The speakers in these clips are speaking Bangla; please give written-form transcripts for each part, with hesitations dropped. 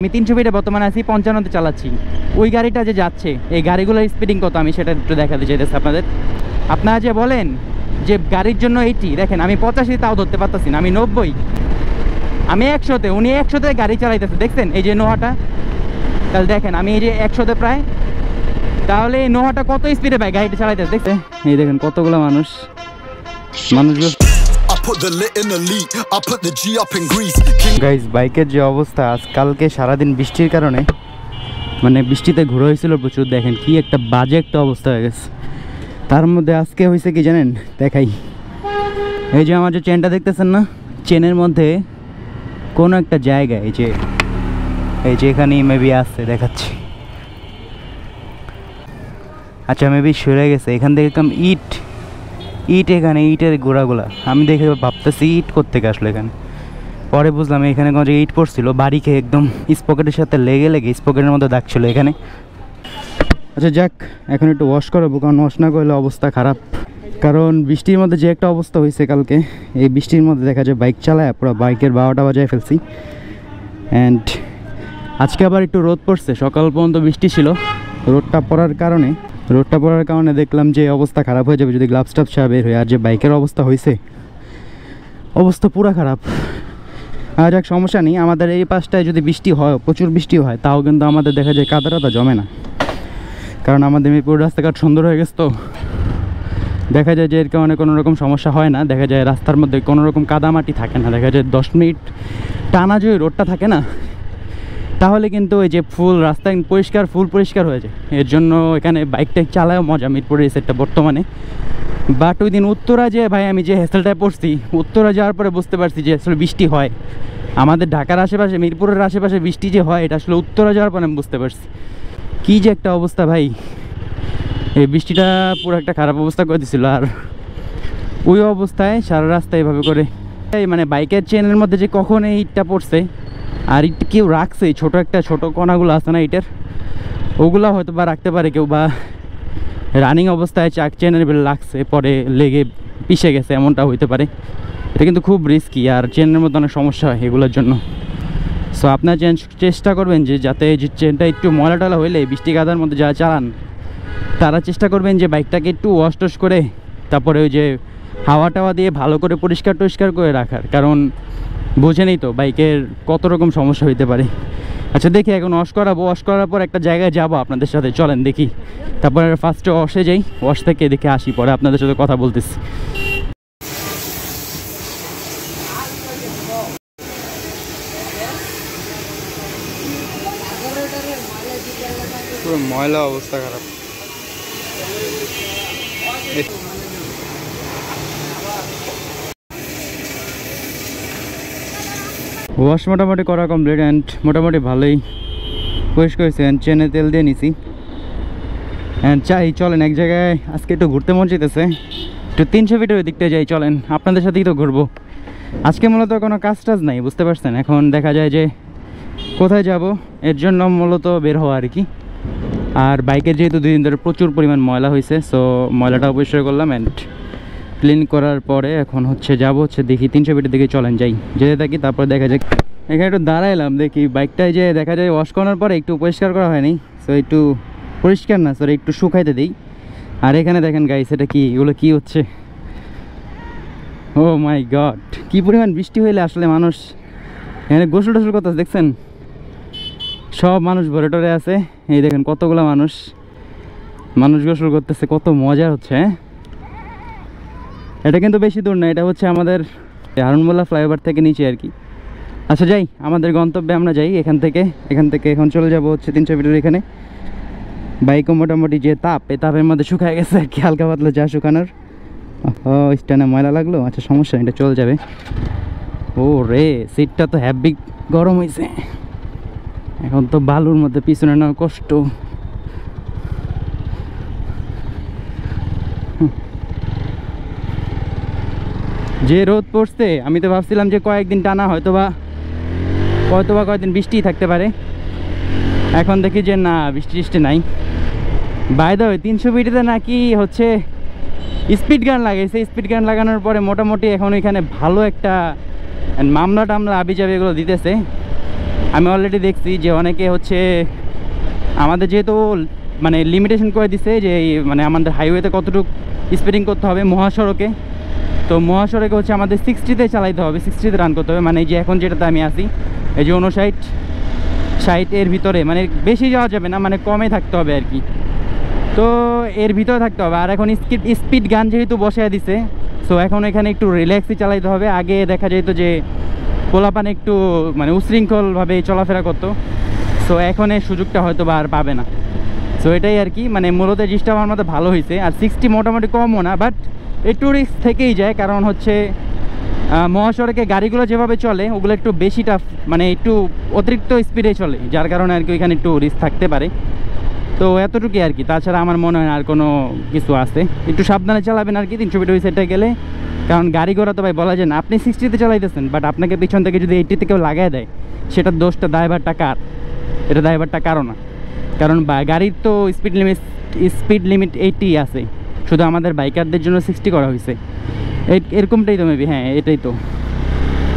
আমি 300 ফিটে বর্তমানে আছি, 55তে চালাচ্ছি। ওই গাড়িটা যে যাচ্ছে, এই গাড়িগুলোর স্পিডিং কত আমি সেটা একটু দেখাতে চাইতেছি আপনাদের। আপনারা যে বলেন যে গাড়ির জন্য 80, দেখেন আমি 85 তাও ধরতে পারতেছি না, আমি 90, আমি 100তে, উনি 100তে গাড়ি চালাইতেছে। দেখছেন এই যে নোহাটা, তাহলে দেখেন আমি এই যে 100তে প্রায়, তাহলে এই নোহাটা কত স্পিডে ভাই গাড়িটা চালাইতেছে দেখছে। এই দেখেন কতগুলো মানুষগুলো গাইস, বাইকের যে অবস্থা, আজকালকে সারাদিন বৃষ্টির কারণে, মানে বৃষ্টিতে ঘুরে হয়েছিল প্রচুর, দেখেন কি একটা বাজে একটা অবস্থা হয়ে গেছে। তার মধ্যে আজকে হয়েছে কি জানেন, দেখাই, এই যে আমার যে চেনটা দেখতেছেন না, চেনের মধ্যে কোনো একটা জায়গায় এই যে এখানেই মেবি আসছে, দেখাচ্ছি। আচ্ছা মেবি সরে গেছে, এখান থেকে একদম ইট এখানে ইটের গোড়াগুলা, আমি দেখে ভাবতেছি ইট কোত্থেকে আসলো এখানে। পরে বুঝলাম এখানে কোনো ইট পড়ছিল, বাড়ি খেয়ে একদম স্পকেটের সাথে লেগে স্পকেটের মধ্যে দাগ ছিল এখানে। আচ্ছা যাক, এখন একটু ওয়াশ করাবো, কারণ ওয়াশ না করলে অবস্থা খারাপ। কারণ বৃষ্টির মধ্যে যে একটা অবস্থা হয়েছে কালকে, এই বৃষ্টির মধ্যে দেখা যায় বাইক চালায় পুরো বাইকের বারোটা বাজায় ফেলছি। অ্যান্ড আজকে আবার একটু রোদ পড়ছে, সকাল পর্যন্ত বৃষ্টি ছিল, রোদটা পড়ার কারণে দেখলাম যে অবস্থা খারাপ হয়ে যাবে যদি গ্লাভস টাভস বের হয়। আর যে বাইকের অবস্থা হয়েছে, অবস্থা পুরো খারাপ। আর যাক, সমস্যা নেই, আমাদের এই পাশটায় যদি বৃষ্টি হয়, প্রচুর বৃষ্টি হয়, তাও কিন্তু আমাদের দেখা যায় কাদা জমে না, কারণ আমাদের মিরপুর রাস্তাঘাট সুন্দর হয়ে গেছে, তো দেখা যায় যে এর কারণে কোনো রকম সমস্যা হয় না। দেখা যায় রাস্তার মধ্যে কোনো রকম কাদামাটি থাকে না, দেখা যায় 10 মিনিট টানা যে রোডটা থাকে না, তাহলে কিন্তু ওই যে ফুল রাস্তা পরিষ্কার হয়ে যায়। এর জন্য এখানে বাইকটা চালায়ও মজা মিরপুরের এই সাইডটা বর্তমানে। বাট ওই দিন উত্তরা যে ভাই আমি যে হেসেলটায় পড়ছি, উত্তরা যাওয়ার পরে বুঝতে পারছি যে আসলে বৃষ্টি হয় আমাদের ঢাকার আশেপাশে, মিরপুরের আশেপাশে বৃষ্টি যে হয়, এটা আসলে উত্তরা যাওয়ার পরে আমি বুঝতে পারছি কী যে একটা অবস্থা ভাই। এই বৃষ্টিটা পুরো একটা খারাপ অবস্থা করে দিছিল। আর ওই অবস্থায় সারা রাস্তা এভাবে করে, মানে বাইকের চেনের মধ্যে যে কখন এই ইটটা পড়ছে, আর ইট কেউ রাখছে, ছোট কণাগুলো আছে না ইটের, ওগুলো হয়তো বা রাখতে পারে কেউ, বা রানিং অবস্থায় চেনের বেল লাগছে, পরে লেগে পিষে গেছে, এমনটা হইতে পারে। এটা কিন্তু খুব রিস্কি, আর চেনের মধ্যে অনেক সমস্যা হয় এগুলোর জন্য। সো আপনার চেষ্টা করবেন যে যাতে যে চেনটা একটু ময়লা টলা হইলে, বৃষ্টি কাদার মধ্যে যারা চালান তারা চেষ্টা করবেন যে বাইকটাকে একটু ওয়াশ টশ করে, তারপরে ওই যে হাওয়া টাওয়া দিয়ে ভালো করে পরিষ্কার করে রাখার, কারণ বোঝেনই তো বাইকের কত রকম সমস্যা হইতে পারে। আচ্ছা দেখি, এখন ওয়াশ করার পর একটা জায়গায় যাব আপনাদের সাথে, চলেন দেখি। তারপরে ফার্স্টে ওয়াশে যাই, ওয়াশ থেকে দেখে আসি, পরে আপনাদের সাথে কথা বলতেছি। পুরো ময়লা, অবস্থা খারাপ। ওয়াশ মোটামুটি করা কমপ্লিট, অ্যান্ড মোটামুটি ভালোই পরিষ্কার হয়েছে। অ্যান্ড চেনে তেল দিয়ে নিছি, অ্যান্ড চলেন এক জায়গায় আজকে একটু ঘুরতে মন চাইতেছে, একটু 300 ফিটের ওই দিকটা যাই, চলেন আপনাদের সাথেই তো ঘুরবো আজকে। মূলত কোনো কাজ টাজ নাই, বুঝতে পারছেন, এখন দেখা যায় যে কোথায় যাব, এর জন্য মূলত বের হওয়া আর কি। আর বাইকের যেহেতু 2 দিন ধরে প্রচুর পরিমাণ ময়লা হয়েছে, সো ময়লাটা পরিষ্কার করলাম, অ্যান্ড ক্লিন করার পরে এখন যাবো দেখি 300 ফিটের দিকে, চলেন যাই, যেতে থাকি। তারপর দেখা যায় এখানে একটু দাঁড়াইলাম, দেখি বাইকটায় যে দেখা যায় ওয়াশ করার পরে একটু পরিষ্কার করা হয়নি, সো একটু পরিষ্কার না সরি একটু শুকাইতে দিই। আর এখানে দেখেন গাইস, এটা কি, এগুলো কি হচ্ছে, ও মাই গড, কি পরিমাণ বৃষ্টি হইলে আসলে মানুষ এখানে গোসল টোসল করতেছে, দেখছেন সব মানুষ ভরে টরে আছে। এই দেখেন কতগুলো মানুষ গোসল করতেছে, কত মজা হচ্ছে। হ্যাঁ, এটা কিন্তু বেশি দূর না, এটা হচ্ছে আমাদের হারুনমোল্লা ফ্লাইওভার থেকে নিচে আর কি। আচ্ছা যাই, আমাদের গন্তব্যে আমরা যাই। এখান থেকে এখন চলে যাব 300 ফিটের এখানে। বাইকও মোটামুটি যে তাপ, এই তাপের মধ্যে শুকায় গেছে আর কি, হালকা পাতলা যা শুকানোর। ও স্ট্যান্ডে ময়লা লাগলো, আচ্ছা সমস্যা নেই, এটা চলে যাবে। ও রে, সিটটা তো হ্যাভি গরম হয়েছে, এখন তো বালুর মধ্যে পিছনে নেওয়া কষ্ট। যে রোদ পড়ছে, আমি তো ভাবছিলাম যে কয়েকদিন টানা হয়তোবা কয়েকদিন বৃষ্টি থাকতে পারে, এখন দেখি যে না, বৃষ্টি নাই। বাই দ্য ওয়ে 300 ফিটেতে নাকি হচ্ছে স্পিড গান লাগাইছে, স্পিড গান লাগানোর পরে মোটামুটি এখন এখানে ভালো একটা মামলা টামলা আবিজাবি এগুলো দিতেছে। আমি অলরেডি দেখছি যে অনেকে হচ্ছে আমাদের যেহেতু মানে লিমিটেশন করে দিছে যে মানে আমাদের হাইওয়েতে কতটুকু স্পিডিং করতে হবে মহাসড়কে, তো মহাসড়কে হচ্ছে আমাদের 60-তে চালাইতে হবে, 60-তে রান করতে হবে। মানে এই যে এখন যেটাতে আমি আসি এই যে 59-60 এর ভিতরে, মানে বেশি যাওয়া যাবে না, মানে কমে থাকতে হবে আর কি। তো এর ভিতরে থাকতে হবে। আর এখন স্পিড গান যেহেতু বসায় দিছে, সো এখন এখানে একটু রিল্যাক্সই চালাইতে হবে। আগে দেখা যেত যে পোলাপান একটু মানে উশৃঙ্খলভাবে চলাফেরা করতো, সো এখন এই সুযোগটা হয়তো বা আর পাবে না। সো এটাই আর কি, মানে মূলত জিনিসটা আমার মধ্যে ভালো হয়েছে। আর 60 মোটামুটি কমও না, বাট একটু রিস্ক থেকেই যায়, কারণ হচ্ছে মহাসড়কে গাড়িগুলো যেভাবে চলে ওগুলো একটু বেশি টাফ, মানে একটু অতিরিক্ত স্পিডে চলে, যার কারণে আর কি ওইখানে একটু রিস্ক থাকতে পারে। তো এতটুকুই আর কি, তাছাড়া আমার মনে হয় না আর কোনো কিছু আছে। একটু সাবধানে চালাবেন আর কি 300 ফিট ওই সাইডে গেলে, কারণ গাড়ি ঘোড়া তো ভাই বলা যায় না। আপনি 60-তে চালাইতেছেন, বাট আপনাকে পিছন থেকে যদি 80-তে কেউ লাগাই দেয়, সেটার দোষটা দায়ভারটা কার? এটা দায়ভারটা কারো না, কারণ গাড়ির তো স্পিড লিমিট 80 আছে, শুধু আমাদের বাইকারদের জন্য 60 করা হয়েছে। এরকমটাই তো মেবি, হ্যাঁ এটাই তো।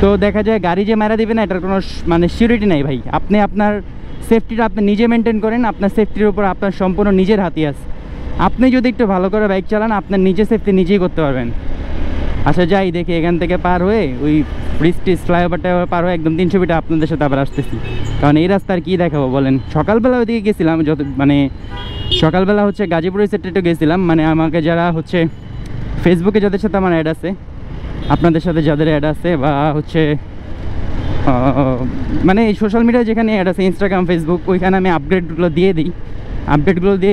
তো দেখা যায় গাড়ি যে মারা দিবে না, এটার কোনো মানে সিউরিটি নাই ভাই। আপনি আপনার সেফটিটা আপনি নিজে মেনটেন করেন, আপনার সেফটির উপর আপনার সম্পূর্ণ নিজের হাতে আছে। আপনি যদি একটু ভালো করে বাইক চালান, আপনার নিজে সেফটি নিজেই করতে পারবেন। আচ্ছা যাই দেখি, এখান থেকে পার হয়ে ওই ব্রিজটি ফ্লাইওভারটা পার হয়ে একদম 300 ফিটে আপনাদের সাথে আবার আসতেছি। কারণ এই রাস্তার কী দেখাবো বলেন, সকালবেলা ওইদিকে গেছিলাম, যত মানে সকালবেলা হচ্ছে গাজীপুরের সেক্টরে গেছিলাম। মানে আমাকে যারা হচ্ছে ফেসবুকে যাদের সাথে আমার অ্যাড আছে, আপনাদের সাথে যাদের অ্যাড আছে, বা হচ্ছে মানে এই সোশ্যাল মিডিয়ায় যেখানে অ্যাড আছে ইনস্টাগ্রাম ফেসবুক, ওইখানে আমি আপডেটগুলো দিয়ে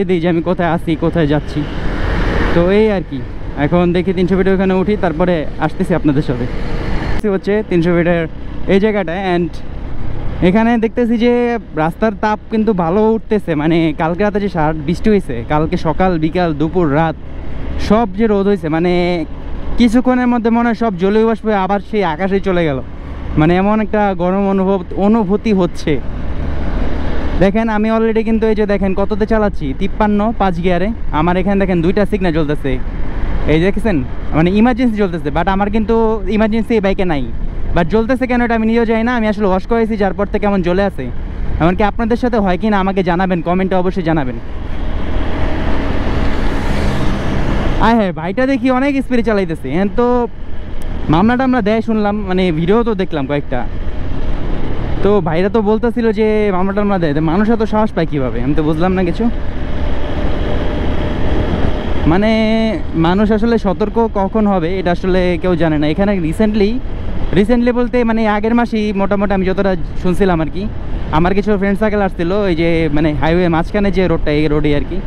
দিই যে আমি কোথায় আসি কোথায় যাচ্ছি। তো এই আর কি, এখন দেখি 300 ফিটে ওখানে উঠি, তারপরে আসতেছি আপনাদের সাথে। হচ্ছে 300 ফিটের এই জায়গাটায়, অ্যান্ড এখানে দেখতেছি যে রাস্তার তাপ কিন্তু ভালো উঠতেছে। মানে কালকে রাতে যে বৃষ্টি হয়েছে, কালকে সকাল বিকাল দুপুর রাত সব যে রোদ হয়েছে, মানে কিছুক্ষণের মধ্যে মনে হয় সব জলীয় বাষ্প হয়ে আবার সেই আকাশে চলে গেল। মানে এমন একটা গরম অনুভূতি হচ্ছে। দেখেন আমি অলরেডি কিন্তু এই যে দেখেন কততে চালাচ্ছি, 53 5 গিয়ারে। আমার এখানে দেখেন 2টা সিগন্যাল জ্বলতেছে, এই দেখেছেন, মানে ইমার্জেন্সি জ্বলতেছে। বাট আমার কিন্তু ইমার্জেন্সি এই বাইকে নাই, বাট জ্বলতেছে কেন এটা আমি নিজেও জানি না। আমি আসলে ওয়াশ করেছি, যার পর থেকে কেমন জ্বলে আছে। এমনকি আপনাদের সাথে হয় কি না আমাকে জানাবেন, কমেন্টে অবশ্যই জানাবেন। হ্যাঁ ভাইটা দেখি অনেক স্পিডে চালাইতেছে। হ্যাঁ, তো মামলাটা আমরা দেয় শুনলাম, মানে ভিডিও তো দেখলাম কয়েকটা। তো ভাইরা তো বলতেছিল যে মামলাটা আমরা দেয়, মানুষ এত সাহস পায় কীভাবে, আমি তো বুঝলাম না কিছু। মানে মানুষ আসলে সতর্ক কখন হবে এটা আসলে কেউ জানে না। এখানে রিসেন্টলি বলতে মানে আগের মাসেই মোটামুটি আমি যতটা শুনছিলাম আর কি, আমার কিছু ফ্রেন্ড সার্কেল আসছিল ওই যে মানে হাইওয়ে মাঝখানে যে রোডটা, এই রোডে আর কি।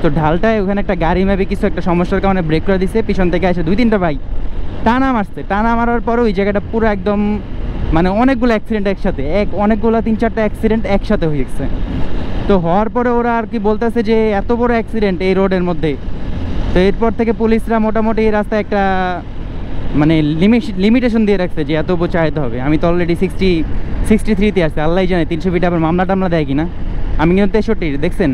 তো ঢালটায় ওখানে একটা গাড়ি মেবি কিছু একটা সমস্যার কারণে ব্রেক করে দিছে, পিছন থেকে এসে 2-3টা বাইক টানা মারার পরে ওই জায়গাটা পুরো একদম মানে অনেকগুলো অ্যাক্সিডেন্ট একসাথে, অনেকগুলো 3-4টা অ্যাক্সিডেন্ট একসাথে হয়ে গেছে। তো হওয়ার পরে ওরা আর কি বলতেছে যে এত বড় অ্যাক্সিডেন্ট এই রোডের মধ্যে। তো এরপর থেকে পুলিশরা মোটামুটি এই রাস্তায় একটা মানে লিমিটেশন দিয়ে রাখছে যে এত চাইতে হবে। আমি তো অলরেডি 63-তে আসছি, আল্লাহ জানে 300 ফিটে আবার মামলা টামলা দেয় কিনা। আমি কিন্তু 63 দেখছেন,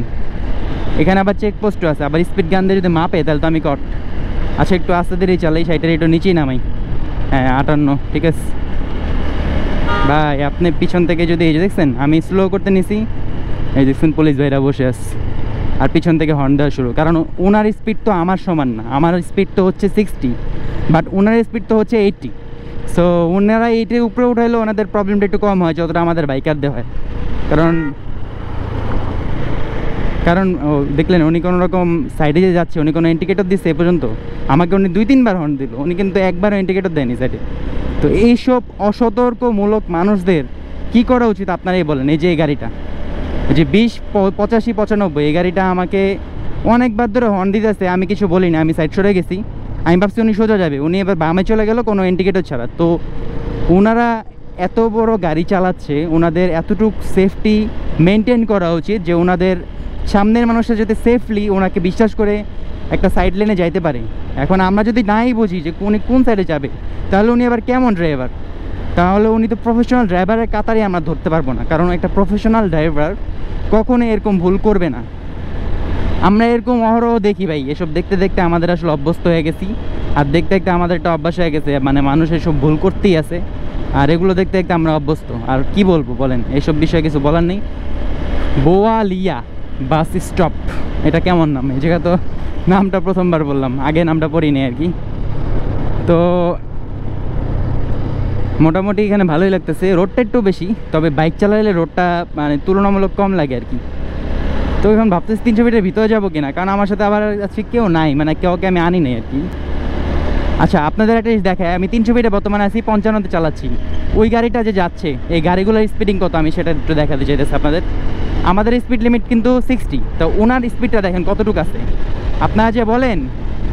এখানে আবার চেকপোস্টও আছে, আবার স্পিড গান দিয়ে যদি মাপে তাহলে তো আমি কট। আচ্ছা একটু আস্তে ধীরেই চালাই, 60-এর একটু নিচেই নামাই। হ্যাঁ 58 ঠিক আছে ভাই। আপনি পিছন থেকে যদি এই যে দেখছেন আমি স্লো করতে নিছি, এই দেখছেন পুলিশ ভাইরা বসে আসছে, আর পিছন থেকে হর্ন দেওয়া শুরু। কারণ ওনার স্পিড তো আমার সমান না, আমার স্পিড তো হচ্ছে 60, বাট ওনার স্পিড তো হচ্ছে 80। সো ওনারা 80-এর উপরে উঠাইলেও ওনাদের প্রবলেমটা একটু কম হয় যতটা আমাদের বাইকারদের হয়। কারণ দেখলেন উনি কোনো রকম সাইডে যে যাচ্ছে, উনি কোনো ইন্ডিকেটর দিচ্ছে এ পর্যন্ত? আমাকে উনি 2-3 বার হর্ন দিল, উনি কিন্তু একবারও ইন্ডিকেটর দেয়নি সাইডে। তো এইসব অসতর্কমূলক মানুষদের কি করা উচিত আপনারাই বলেন। এই যে এই গাড়িটা যে 20 85 95 এই গাড়িটা আমাকে অনেকবার ধরে হর্ন দিতেছে, আমি কিছু বলি না, আমি সাইড সরে গেছি। আমি ভাবছি উনি সোজা যাবে, উনি এবার বামে চলে গেল কোনো ইন্ডিকেটর ছাড়া। তো ওনারা এত বড় গাড়ি চালাচ্ছে, ওনাদের এতটুকু সেফটি মেনটেন করা উচিত যে ওনাদের সামনের মানুষটা যাতে সেফলি ওনাকে বিশ্বাস করে একটা সাইড লেনে যাইতে পারে। এখন আমরা যদি নাই বুঝি যে উনি কোন সাইডে যাবে, তাহলে উনি আবার কেমন ড্রাইভার? তাহলে উনি তো প্রফেশনাল ড্রাইভারের কাতারে আমরা ধরতে পারবো না, কারণ একটা প্রফেশনাল ড্রাইভার কখনো এরকম ভুল করবে না। আমরা এরকম অহরহ দেখি ভাই, এসব দেখতে দেখতে আমাদের আসলে অভ্যস্ত হয়ে গেছি। আর দেখতে দেখতে আমাদের একটা অভ্যাস হয়ে গেছে, মানে মানুষ এসব ভুল করতেই আছে। আর এগুলো দেখতে দেখতে আমরা অভ্যস্ত। আর কি বলবো বলেন, এইসব বিষয়ে কিছু বলার নেই। বোয়ালিয়া বাস স্টপ, এটা কেমন নাম? এই জায়গা তো নামটা প্রথমবার বললাম, আগে নামটা পড়িনি আর কি। তো মোটামুটি এখানে ভালোই লাগতেছে, রোডটা একটু বেশি, তবে বাইক চালালে রোডটা মানে তুলনামূলক কম লাগে আর কি। তো এখন ভাবতেছি 300 ফিটের ভিতরে যাবো কিনা, কারণ আমার সাথে আবার আজকে কেউ নাই, মানে কেউকে আমি আনি নাই আর কি। আচ্ছা আপনাদের একটা জিনিস দেখায়, আমি 300 ফিটে বর্তমানে আছি 55-তে চালাচ্ছি। ওই গাড়িটা যে যাচ্ছে, এই গাড়িগুলোর স্পিডিং কত আমি সেটা একটু দেখাতে চাইতেছি আপনাদের। আমাদের স্পিড লিমিট কিন্তু 60, তো ওনার স্পিডটা দেখেন কতটুকু আছে। আপনারা যে বলেন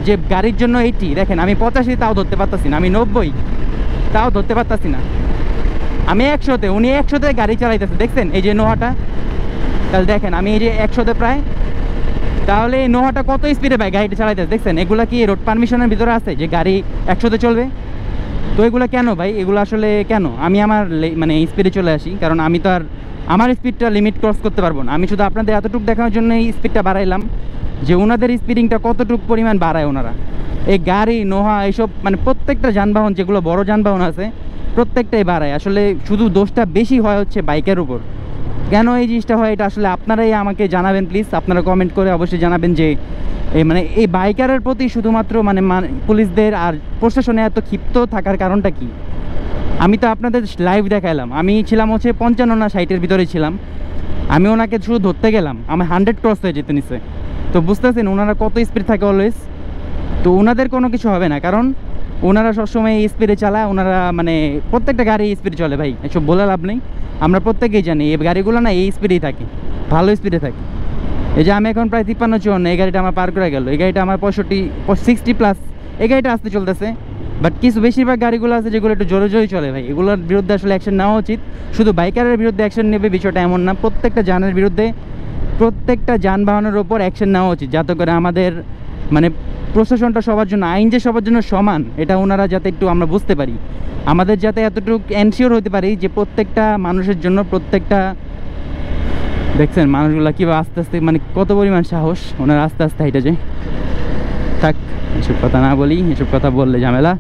যে গাড়ির জন্য 80, দেখেন আমি 85 তাও ধরতে পারতাছি না, আমি 90 তাও ধরতে পারতাছি না, আমি 100-তে, উনি 100-তে গাড়ি চালাইতেছে। দেখছেন এই যে নোহাটা, তাহলে দেখেন আমি এই যে 100-তে প্রায়, তাহলে এই নোহাটা কত স্পিডে ভাই গাড়িটা চালাইতেছে দেখছেন। এগুলা কি রোড পারমিশনের ভিতরে আছে যে গাড়ি 100-তে চলবে? তো এগুলো কেন ভাই, এগুলো আসলে কেন? আমি আমার মানে স্পিডে চলে আসি, কারণ আমি তো আর আমার স্পিডটা লিমিট ক্রস করতে পারবো না। আমি শুধু আপনাদের এতটুকু দেখানোর জন্য এই স্পিডটা বাড়াইলাম, যে ওনাদের স্পিডিংটা কতটুকু পরিমাণ বাড়ায় ওনারা। এই গাড়ি নোহা এইসব মানে প্রত্যেকটা যানবাহন, যেগুলো বড় যানবাহন আছে প্রত্যেকটাই বাড়ায়। আসলে শুধু দোষটা বেশি হয় হচ্ছে বাইকের উপর। কেন এই জিনিসটা হয় এটা আসলে আপনারাই আমাকে জানাবেন প্লিজ। আপনারা কমেন্ট করে অবশ্যই জানাবেন যে এই মানে এই বাইকারের প্রতি শুধুমাত্র মানে পুলিশদের আর প্রশাসনে এত ক্ষিপ্ত থাকার কারণটা কি? আমি তো আপনাদের লাইভ দেখাইলাম, আমি ছিলাম হচ্ছে 55 না 60-এর ভিতরে ছিলাম। আমি ওনাকে শুধু ধরতে গেলাম, আমি 100 ক্রস হয়ে যেতে নিচ্ছে। তো বুঝতেছেন ওনারা কত স্পিড থাকে অলওয়েজ। তো ওনাদের কোনো কিছু হবে না, কারণ ওনারা সবসময় এই স্পিডে চালায়। ওনারা মানে প্রত্যেকটা গাড়ি স্পিডে চলে ভাই, এসব বলে লাভ নেই। আমরা প্রত্যেকেই জানি এই গাড়িগুলো না এই স্পিডেই থাকে, ভালো স্পিডে থাকে। এই যে আমি এখন প্রায় 53-54, এই গাড়িটা আমার পার করে গেল। এই গাড়িটা আমার 65-60+, এই গাড়িটা আসতে চলতেছে। বাট কিছু বেশিরভাগ গাড়িগুলো আছে যেগুলো একটু জোরে জোরে চলে ভাই, এগুলোর বিরুদ্ধে আসলে অ্যাকশন নেওয়া উচিত। শুধু বাইকারের বিরুদ্ধে অ্যাকশন নেবে বিষয়টা এমন না, প্রত্যেকটা যানের বিরুদ্ধে, প্রত্যেকটা যানবাহনের ওপর অ্যাকশন নেওয়া উচিত, যাতে করে আমাদের মানে প্রশাসনটা সবার জন্য, আইন যে সবার জন্য সমান, এটা ওনারা যাতে একটু আমরা বুঝতে পারি। আমাদের যাতে এতটুকু এনশিওর হতে পারি যে প্রত্যেকটা মানুষের জন্য প্রত্যেকটা, দেখছেন মানুষগুলো কীভাবে আস্তে আস্তে মানে কত পরিমাণ সাহস ওনারা আস্তে আস্তে হাইটে যায়। থাক এসব কথা না বলি, এসব কথা বললে ঝামেলা।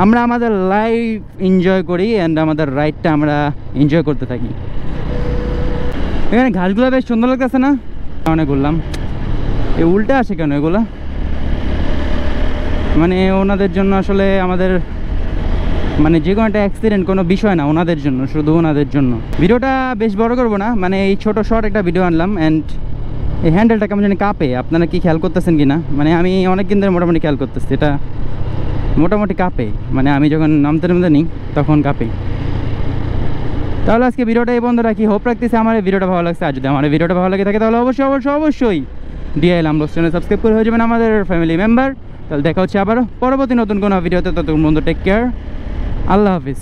আমরা আমাদের লাইফ এনজয় করি অ্যান্ড আমাদের রাইডটা আমরা এনজয় করতে থাকি। এখানে ঘাসগুলো বেশ সুন্দর লাগতেছে না? অনেক ঘুরলাম, এই উল্টে আসে কেন এগুলো? মানে ওনাদের জন্য আসলে আমাদের মানে যে কোনো একটা অ্যাক্সিডেন্ট কোনো বিষয় না, ওনাদের জন্য, শুধু ওনাদের জন্য। ভিডিওটা বেশ বড় করবো না, মানে এই ছোট শর্ট একটা ভিডিও আনলাম। অ্যান্ড এই হ্যান্ডেলটা কেমন জানি কাঁপে, আপনারা কি খেয়াল করতেছেন কি না? মানে আমি অনেক দিন ধরে মোটামুটি খেয়াল করতেছি, এটা মোটামুটি কাঁপে, মানে আমি যখন নামতে নিই তখন কাঁপে। তাহলে আজকে ভিডিওটা এই বন্ধ রাখি, হোপ রাখতেছি আমার এই ভিডিওটা ভালো লাগছে। আর যদি আমার এই ভিডিওটা ভালো লাগে থাকে তাহলে অবশ্যই অবশ্যই অবশ্যই ডিআইএল আমরোজ চ্যানেল সাবস্ক্রাইব করে হয়ে যাবেন আমাদের ফ্যামিলি মেম্বার। তাহলে দেখা হচ্ছে আবারও পরবর্তী নতুন কোনো ভিডিওতে। ততক্ষণ বন্ধু টেক কেয়ার, আল্লাহ হাফিজ।